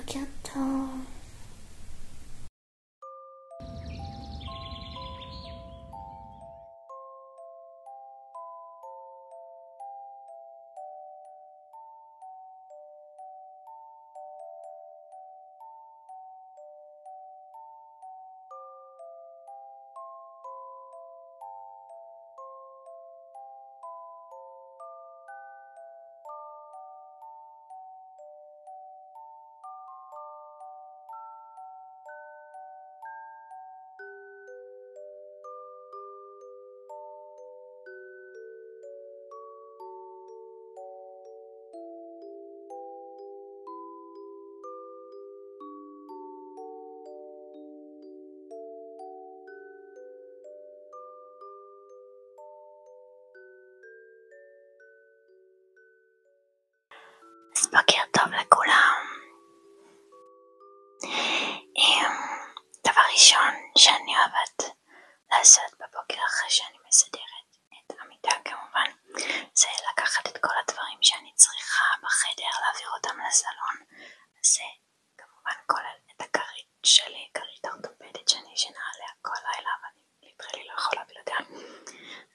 בוקר טוב. אז בוקר טוב לכולם. דבר ראשון שאני אוהבת לעשות בבוקר אחרי שאני מסדרת את המיטה כמובן, זה לקחת את כל הדברים שאני צריכה בחדר, להעביר אותם לסלון. זה כמובן כולל את הכרית שלי, כרית אורתופדית שאני ישנה עליה כל לילה ואני ליטרלי לא יכולה בלעדיה.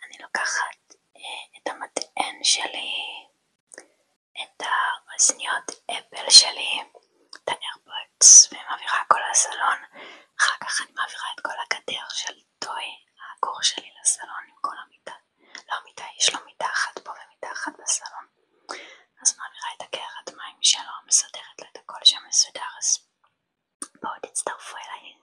אני לוקחת את המטען שלי, את האוזניות אפל שלי, את האיירפודס, ומעבירה כל הסלון. אחר כך אני מעבירה את כל הגדר של טוי, הגור שלי, לסלון עם כל המיטה. לא מיטה, יש לו מיטה אחת פה ומיטה אחת בסלון. אז מעבירה את הקערת מים שלו, מסדרת לו את הכל שם מסודר. אז בואו תצטרפו אליי.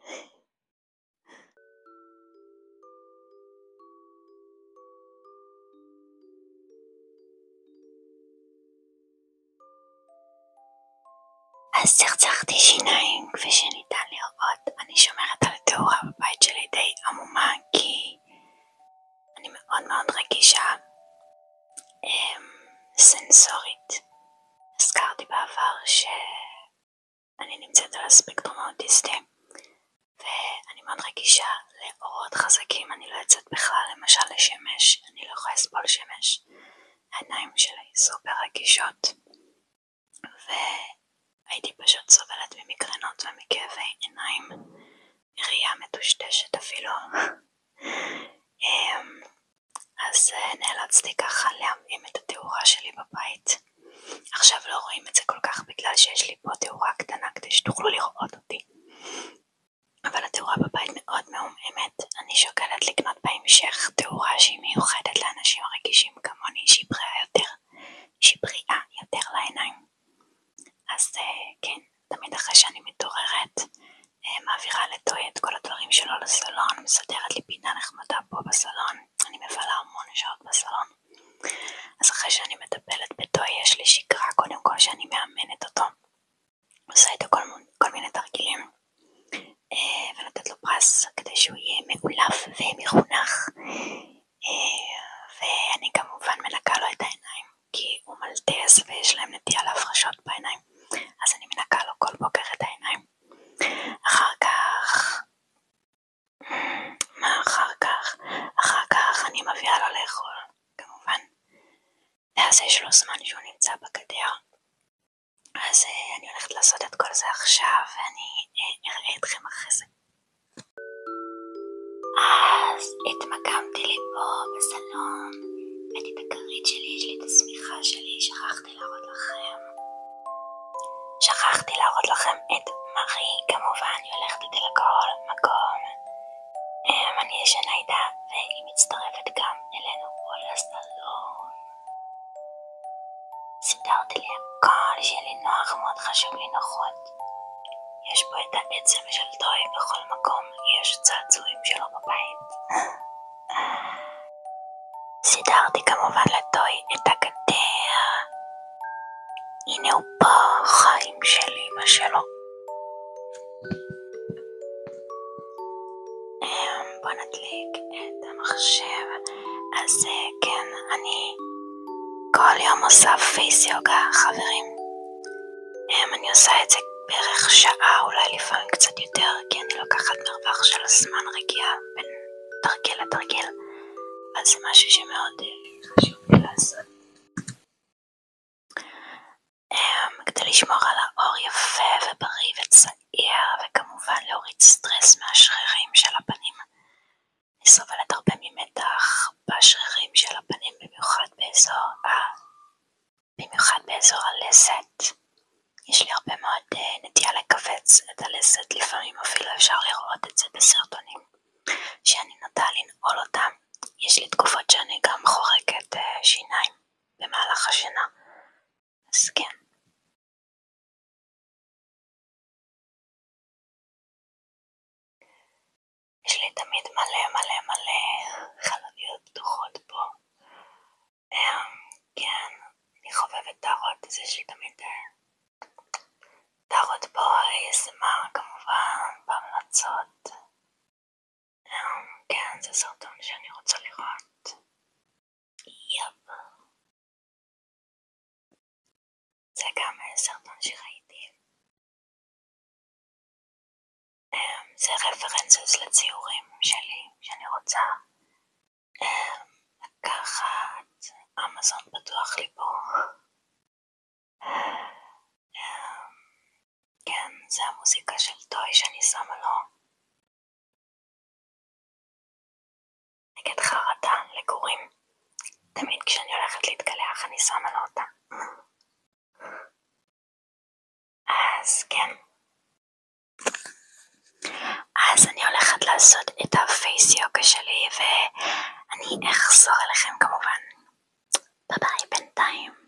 אז צחצחתי שיניים, כפי שניתן לראות. אני שומרת על התאורה בבית שלי די עמומה, כי אני מאוד מאוד רגישה סנסורית. הזכרתי בעבר שאני נמצאת על הספקטרום האוטיסטי, ואני מאוד רגישה לאורות חזקים. אני לא יוצאת בכלל, למשל לשמש, אני לא יכולה לסבול שמש. העיניים שלי סופר רגישות, הייתי פשוט סובלת ממגרנות ומכאבי עיניים, ראייה מטושטשת אפילו. אז נאלצתי ככה להמעים את התאורה שלי בבית. עכשיו לא רואים את זה כל כך בגלל שיש לי פה תאורה קטנה כדי שתוכלו לראות אותי, אבל התאורה בבית מאוד מעומעמת. אני שוקלת לקנות בהמשך תאורה שהיא מיוחדת לאנשים רגישים כמוני, שהיא בריאה יותר לעיניים. אז כן, תמיד אחרי שאני מתעוררת, מעבירה לטוי את כל הדברים שלו לסלון, מסדרת לי פינה נחמדה פה בסלון. אני מבלה המון שעות בסלון. אז אחרי שאני מטפלת בטוי, יש לי שגרה קודם כל שאני מאמנת אותו, עושה איתו כל מיני תרגילים, ונותנת לו פרס כדי שהוא יהיה מאולף ומחונך. ואני כמובן מנקה לו את העיניים, כי הוא מלטס ויש להם נטייה להפרשות בעיניים, אז אני מנקה לו כל בוקר את העיניים. אחר כך אני מביאה לו לאכול כמובן, ואז יש לו זמן שהוא נמצא בגדר. אז אני הולכת לעשות את כל זה עכשיו, ואני אראה אתכם אחרי זה. אז התמקמתי לי פה בסלון, הבאתי את הכרית שלי, יש לי את השמיכה שלי, שכחתי להראות לכם את מרי, כמובן היא הולכת איתי לכל מקום. אני ישנה איתה והיא מצטרפת גם אלינו פה לסלון. סידרתי לי הכל, שיהיה לי נוח, מאוד חשוב לי נוחות. יש פה את העצם של טוי בכל מקום, יש צעצועים שלו בבית. סידרתי כמובן לטוי את הגדר. הנה הוא פה, חיים של אמא שלו. בוא נדליק את המחשב. אז כן, אני כל יום עושה פייס יוגה, חברים. אני עושה את זה בערך שעה, אולי לפעמים קצת יותר, כי אני לוקחת מרווח של זמן רגיעה בין תרגיל לתרגיל, אבל זה משהו שמאוד חשוב לי לעשות. כדי לשמור על האור יפה ובריא צעיר, וכמובן להוריד סטרס מהשרירים של הפנים. אני סובלת הרבה ממתח בשרירים של הפנים, במיוחד באזור הלסת. יש לי הרבה מאוד נטייה לכווץ את הלסת, לפעמים אפילו אפשר לראות את זה בסרטונים שאני נוטה לנעול אותם. יש לי תקופות שאני גם חורקת שיניים במהלך השינה, אז כן. יש לי תמיד מלא חלוניות פתוחות פה. כן, אני חובבת טהרות, אז יש לי תמיד טהרות פה, ASMR כמובן, בהמלצות. כן, זה סרטון שאני רוצה לראות. יפ. זה גם סרטון שראיתי. זה רפרנסס לציורים שלי, שאני רוצה לקחת. אמזון פתוח לי פה. כן, זה המוזיקה של טוי שאני שמה לו. נגד חרדה לגורים. תמיד כשאני הולכת להתקלח אני שמה לו אותה. אז כן. אז אני הולכת לעשות את הפייס יוגה שלי, ואני אחזור אליכם כמובן. ביי ביי בינתיים.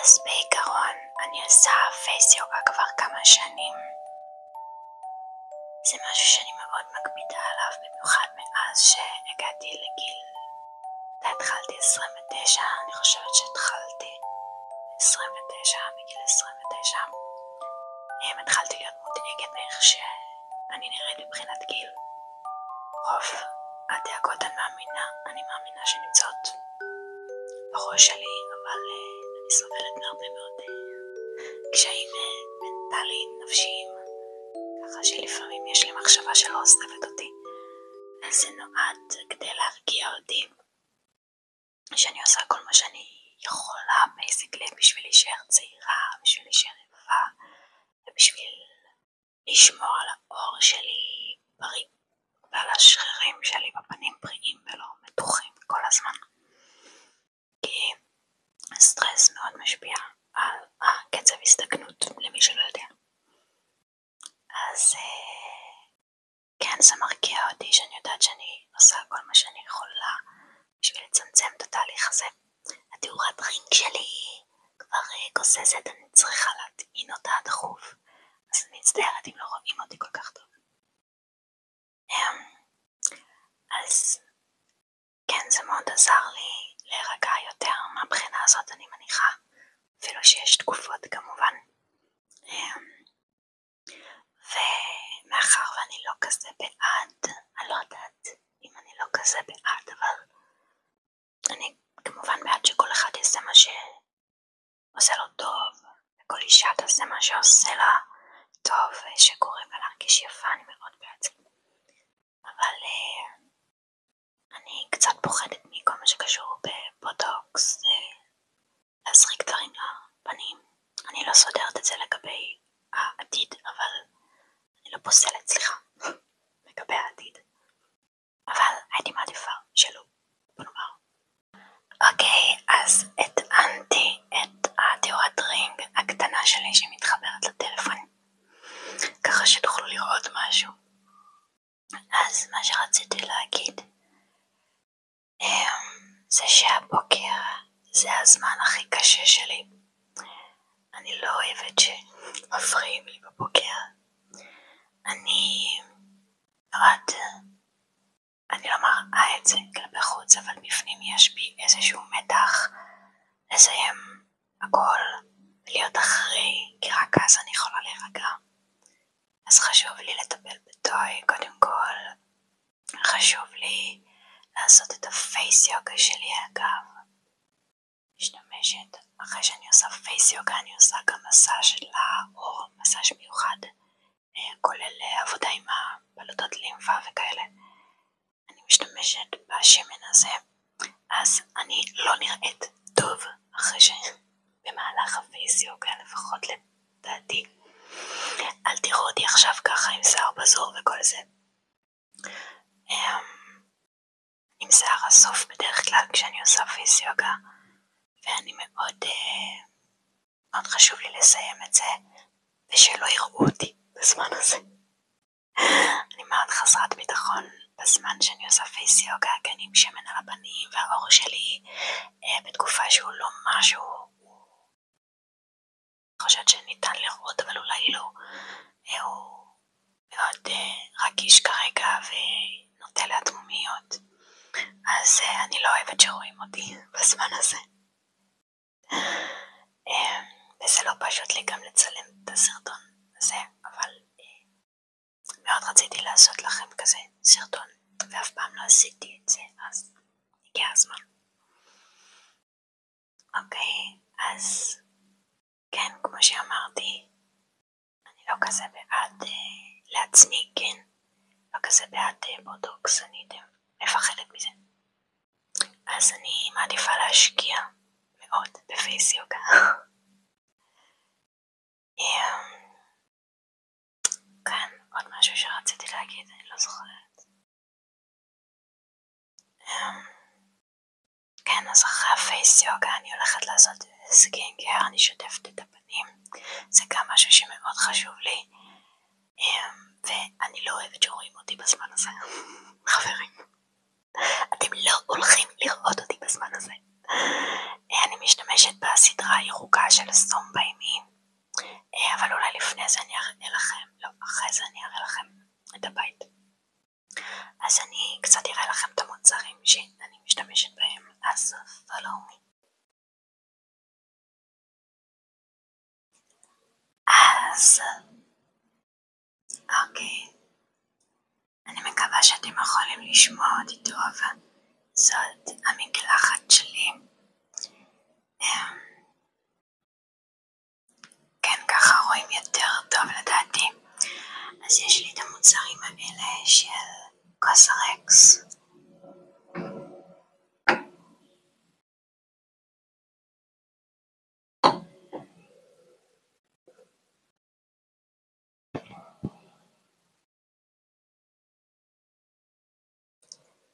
אז בעיקרון אני עושה פייס יוגה כבר כמה שנים. זה משהו שאני מאוד מקפידה עליו, במיוחד מאז שהגעתי לגיל, התחלתי 29, אני חושבת שהתחלתי 29, בגיל 29. התחלתי להיות מודאגת מאיך שאני נראית מבחינת גיל. רוב הדאגות אני מאמינה שנמצאות בראש שלי, אבל אני סובלת מהרבה מאוד קשיים מנטליים, נפשיים, ככה שלפעמים יש לי מחשבה שלא עוזבת אותי. אז זה נועד כדי להרגיע אותי, שאני עושה כל מה שאני יכולה basically בשביל להישאר צעירה, בשביל להישאר יפה, ובשביל לשמור על האור שלי בריא, ועל השרירים שלי בפנים בריאים ולא מתוחים כל הזמן. כי הסטרס מאוד משפיע על הקצב הסתגנות, למי שלא יודע. אז כן, זה מרגיע אותי שאני יודעת שאני עושה כל מה שאני יכולה בשביל לצמצם את התהליך הזה. התאורת רינג שלי כבר גוססת, אני צריכה להטעין אותה דחוף, אז אני מצטערת אם לא רואים אותי כל כך טוב. אז כן, זה מאוד עזר לי להירגע יותר מהבחינה הזאת, אני מניחה, אפילו שיש תקופות כמובן. ומאחר ואני לא כזה בעד, אני לא יודעת אם אני לא כזה בעד, אבל אני כמובן בעד שכל אחד יעשה מה שעושה לו טוב, וכל אישה תעשה מה שעושה לה טוב, ושגורם לה להרגיש יפה, אני מאוד בעד זה. אבל אני קצת פוחדת מכל מה שקשור בבוטוקס, להזריק דברים לפנים, לא סודרת את זה לגבי העתיד, אבל אני לא פוסלת, סליחה, לגבי העתיד. אבל הייתי מעדיפה שלא, בוא נאמר. אוקיי, אז הטענתי את התאורת רינג הקטנה שלי שמתחברת לטלפון, ככה שתוכלו לראות משהו. אז מה שרציתי להגיד זה שהבוקר זה הזמן הכי קשה שלי. אני לא אוהבת שמפריעים לי בבוקר. אני לא מראה את זה כלפי חוץ, אבל בפנים יש בי איזשהו מתח לסיים הכל ולהיות אחרי, כי רק אז אני יכולה להירגע. אז חשוב לי לטפל בטוי קודם כל. חשוב לי לעשות את הפייס יוגה שלי. אגב, משתמשת אחרי שאני עושה פייס יוגה, אני עושה גם מסאז' לאור, מסאז' מיוחד, כולל עבודה עם הבלוטות לימפה וכאלה. אני משתמשת בשמן הזה, אז אני לא נראית טוב אחרי שבמהלך הפייס יוגה, לפחות לדעתי. אל תראו אותי עכשיו ככה עם שיער בזור וכל זה. עם שיער אסוף בדרך כלל כשאני עושה פייס יוגה, ואני מאוד חשוב לי לסיים את זה ושלא יראו אותי בזמן הזה. אני מאוד חסרת ביטחון בזמן שאני עושה פייס יוגה, כי אני עם שמן על הפנים והאור שלי בתקופה שהוא לא משהו, אני חושבת שניתן לראות אבל אולי לא, הוא מאוד רגיש כרגע ונוטה להתמומיות, אז אני לא אוהבת שרואים אותי בזמן הזה. וזה לא פשוט לי גם לצלם את הסרטון הזה, אבל מאוד רציתי לעשות לכם כזה סרטון, ואף פעם לא עשיתי את זה, אז הגיע הזמן. אוקיי, אז כן, כמו שאמרתי, אני לא כזה בעד לעצמי, כן, לא כזה בעד בוטוקס, אני מפחדת מזה. אז אני מעדיפה להשקיע מאוד בפייס יוגה. כן, עוד משהו שרציתי להגיד, אני לא זוכרת. כן, אז אחרי הפייס יוגה אני הולכת לעשות סקינקר, אני שוטפת את הפנים, זה גם משהו שמאוד חשוב לי, ואני לא אוהבת שרואים אותי בזמן הזה. חברים, אתם לא הולכים לראות אותי בזמן הזה. אני משתמשת בסדרה הירוקה של סטום בימי, אבל אולי לפני זה אני אראה לכם, לא, אחרי זה אני אראה לכם את הבית. אז אני קצת אראה לכם את המוצרים שאני משתמשת בהם, אז follow me. אז אוקיי, אני מקווה שאתם יכולים לשמוע אותי טוב. זאת המקלחת שלי. כן, ככה רואים יותר טוב לדעתי. אז יש לי את המוצרים האלה של קוסרקס.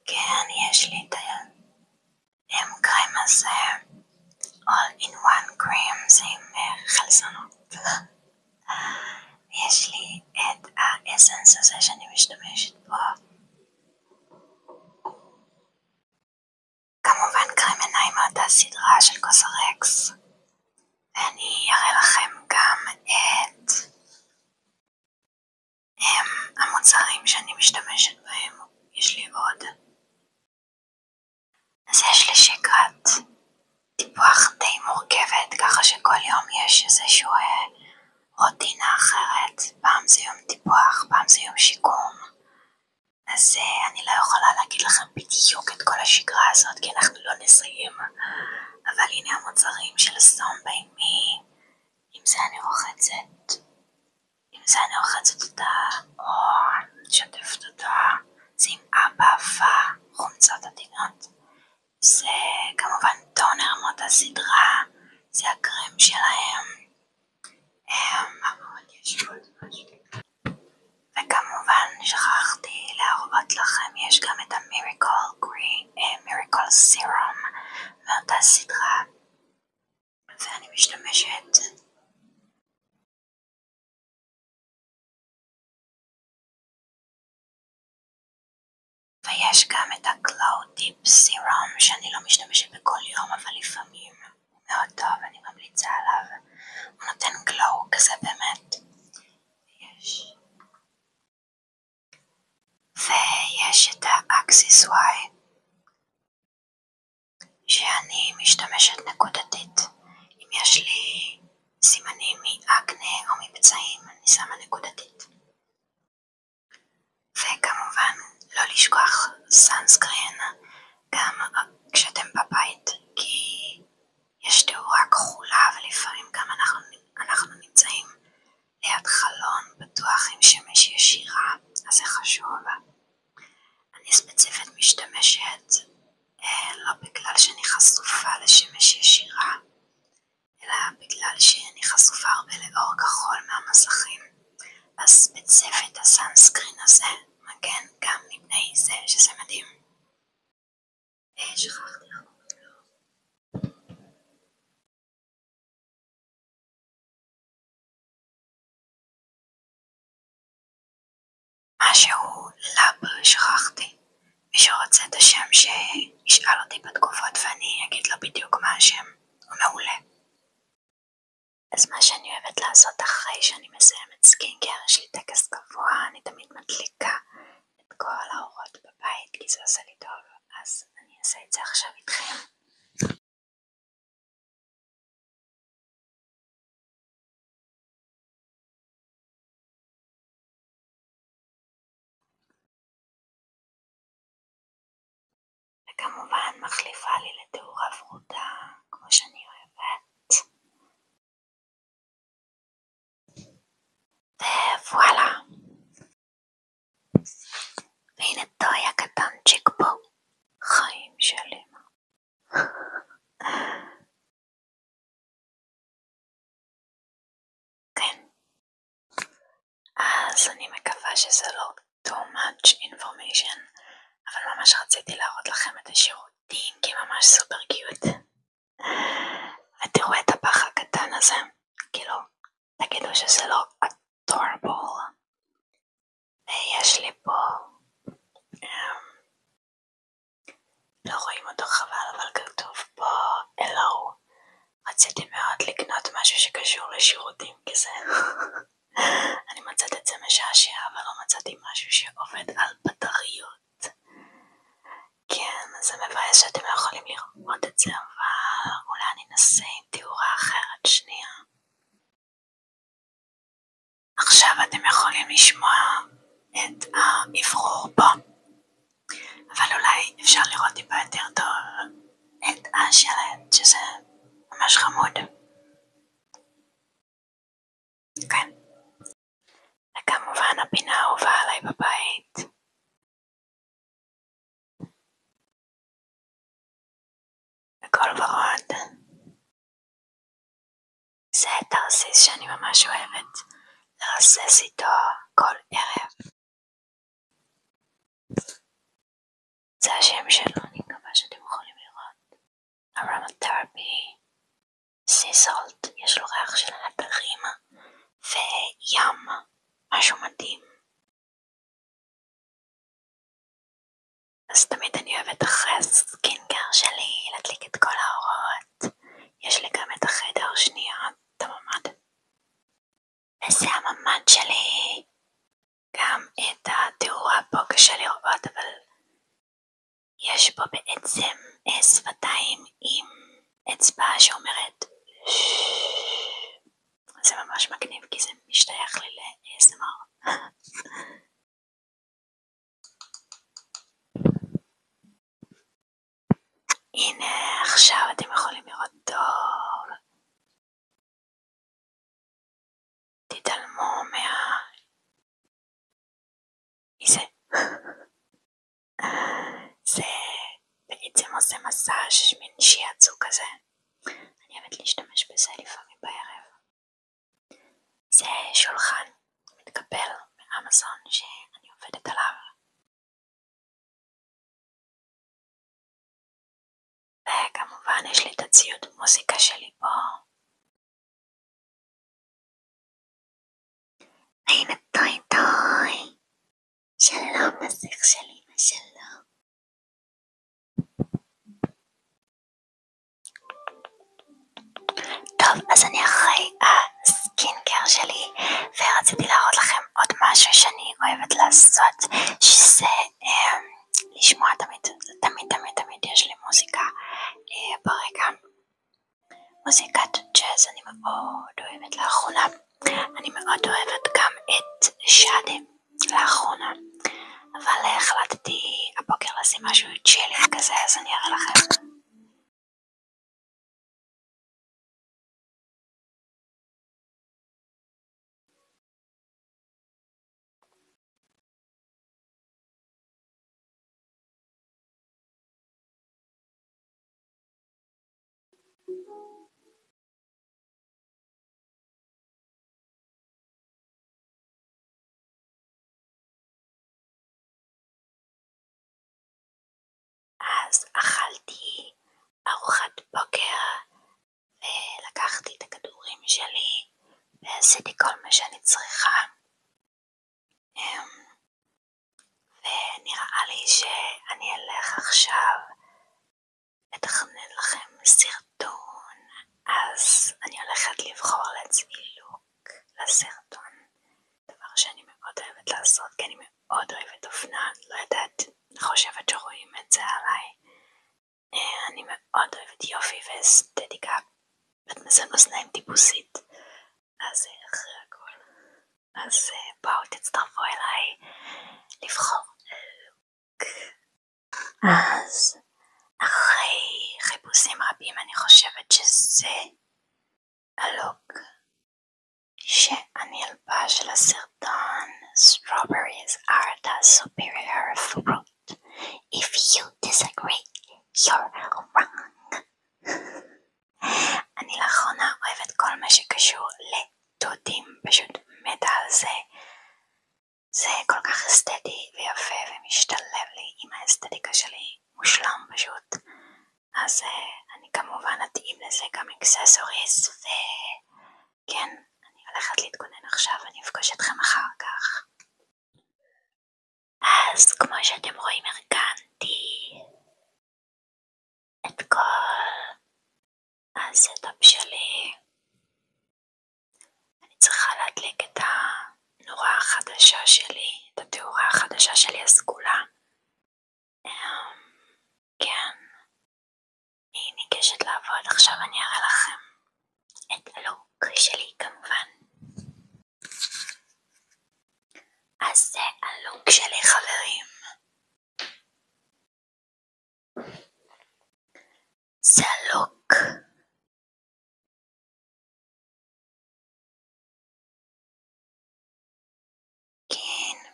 כן, יש לי את הקרם הזה, all in one cream, זה עם חלזונות. יש לי את האסנס הזה שאני משתמשת בו. כמובן קרם עיניים מאותה סדרה של קוסרקס. ואני אראה לכם גם את המוצרים שאני משתמשת בהם. יש לי עוד. אז יש לי שגרת טיפוח די מורכבת, ככה שכל יום יש איזשהו רוטינה אחרת. פעם זה יום טיפוח, פעם זה יום שיקום. אז אני לא יכולה להגיד לכם בדיוק את כל השגרה הזאת, כי אנחנו לא נסיים. אבל הנה המוצרים של סטום בימי. עם זה אני רוחצת. עם זה אני רוחצת אותה, או שוטפת אותה. זה עם אבא וחומצות עדינות. זה כמובן טונר מאותה סדרה, זה הקרם שלהם. מה עוד יש עוד משהו? וכמובן שכחתי להראות לכם, יש גם את המיריקל סירום מאותה סדרה, ואני משתמשת ויש גם את הגלו דיפ סירום שאני לא משתמשת בכל יום, אבל לפעמים הוא מאוד טוב, אני ממליצה עליו, הוא נותן גלו כזה באמת. ויש את האקסיס וואי שאני משתמשת נקודתית. אם יש לי סימנים מאקנה או מבצעים, אני שמה נקודתית. וכמובן לא לשכוח סאנסקרין גם כשאתם בבית, כי יש תאורה כחולה ולפעמים גם אנחנו נמצאים ליד חלון פתוח עם שמש ישירה, אז זה חשוב. אני ספציפית משתמשת לא בגלל שאני חשופה לשמש ישירה, אלא בגלל שאני חשופה הרבה לאור כחול מהמסכים. אז ספציפית הסאנסקרין הזה מגן גם מפני זה, שזה מדהים. שכחתי לך. משהו לאב שכחתי. מי שרוצה את השם שישאל אותי בתגובות ואני אגיד לו בדיוק מה השם. הוא מעולה. אז מה שאני אוהבת לעשות אחרי שאני מסיימת סקינקר, יש לי טקס קבוע, אני תמיד מדליקה את כל האורות בבית כי זה עושה לי טוב, אז אני אעשה את זה עכשיו איתכם. וכמובן מחליפה לי לתאורה ורודה כמו שאני אוהבת. ווואלה. והנה טוי הקטנצ'יק פה. חיים שלי. כן. אז אני מקווה שזה לא too much information, אבל ממש רציתי להראות לכם את השירותים כי ממש סופר קיוט. ותראו את הפח הקטן הזה, כאילו תגידו שזה לא adorable. ויש לי פה, לא רואים אותו חבל, אבל כתוב פה hello. רציתי מאוד לקנות משהו שקשור לשירותים כזה. אני מצאת את זה משעשע, אבל לא מצאתי משהו שעובד על בטריות. כן, זה מבאס שאתם לא יכולים לראות את זה, אבל אולי אני אנסה עם תאורה אחרת שנייה. עכשיו אתם יכולים לשמוע את האוורור פה, אבל אולי אפשר לראות טיפה יותר טוב את השלט, שזה ממש חמוד. כן. וכמובן הפינה האהובה עליי בבית. וכל ורוד. זה תרסיס שאני ממש אוהבת לרסס איתו כל ערב. זה השם שלו, אני מקווה שאתם יכולים לראות. ארומתרפי, סי סולט, יש לו ריח של הדרים וים, משהו מדהים. אז תמיד אני אוהבת אחרי הסקינקר שלי להדליק את כל האורות. יש לי גם את החדר שנייה, את הממ"ד. וזה הממ"ד שלי. גם את התאורה פה קשה לראות, אבל יש פה בעצם שפתיים עם אצבע שאומרת זה ממש מגניב כי זה משתייך לי ל-ASMR. הנה עכשיו אתם יכולים לראות טוב. תתעלמו מזה. זה בעצם עושה מסאז' מין שיאצו כזה. אני אוהבת להשתמש בזה לפעמים בערב. טוב, אז אני אחרי הסקינקר שלי, ורציתי להראות לכם עוד משהו שאני אוהבת לעשות, שזה לשמוע תמיד יש לי מוזיקה ברקע. מוזיקת ג'אז אני מאוד אוהבת לאחרונה. אני מאוד אוהבת גם את שאדה לאחרונה, אבל החלטתי הבוקר לשים משהו צ'ילי כזה, אז אני אראה לכם. אז אכלתי ארוחת בוקר ולקחתי את הכדורים שלי ועשיתי כל מה שאני צריכה, ונראה לי שאני אלך עכשיו לתכנן לכם סרטון. אז אני הולכת לבחור לעצמי לוק לסרטון, דבר שאני מאוד אוהבת לעשות כי אני מאוד אוהבת אופנה. לא יודעת, חושבת שרואים את זה עליי. אני מאוד אוהבת יופי ואסתטיקה, ואת אוזניים טיפוסית, אז אחרי הכל, אז בואו תצטרפו אליי לבחור לוק. אז אחרי חיפושים רבים אני חושבת שזה הלוק שאני אלבש לסרטון. Strawberries are the superior fruit. If you disagree, you're wrong. אני לאחרונה אוהבת כל מה שקשור לתותים, פשוט מתה על זה. זה כל כך אסתטי ויפה ומשתלב לי עם האסתטיקה שלי, מושלם פשוט. אז אני כמובן אתאים לזה גם אקססוריז, וכן, אני הולכת להתכונן עכשיו, אני אפגוש אתכם אחר כך. אז כמו שאתם רואים, ארגנתי את כל הסטאפ שלי. אני צריכה להדליק את הנורה החדשה שלי, את התאורה החדשה שלי הסגולה. כן, אני ניגשת לעבוד. עכשיו אני אראה לכם את הלוק שלי כמובן. אז זה הלוק שלי חברים. זה הלוק. כן.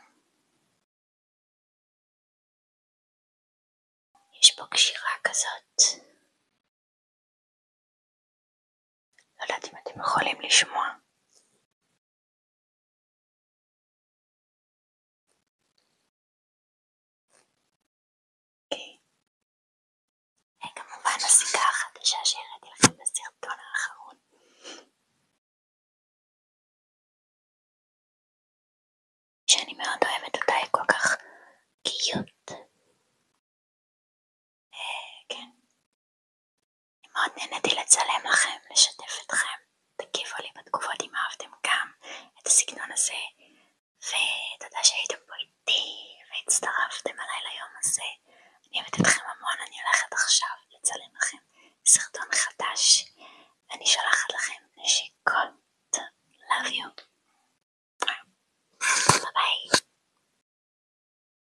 יש פה קשירה כזאת. לא יודעת אם אתם יכולים לשמוע. כמובן הסיכה החדשה שהראיתי לכם בסרטון האחרון. שאני מאוד אוהבת אותה, היא כל כך קיוט. כן. אני מאוד נהניתי לצלם לכם, לשתף אתכם. תגיבו לי בתגובות אם אהבתם גם את הסגנון הזה. ותודה שהייתם פה איתי והצטרפתם עליי ליום הזה. אני אוהבת אתכם המון, אני הולכת עכשיו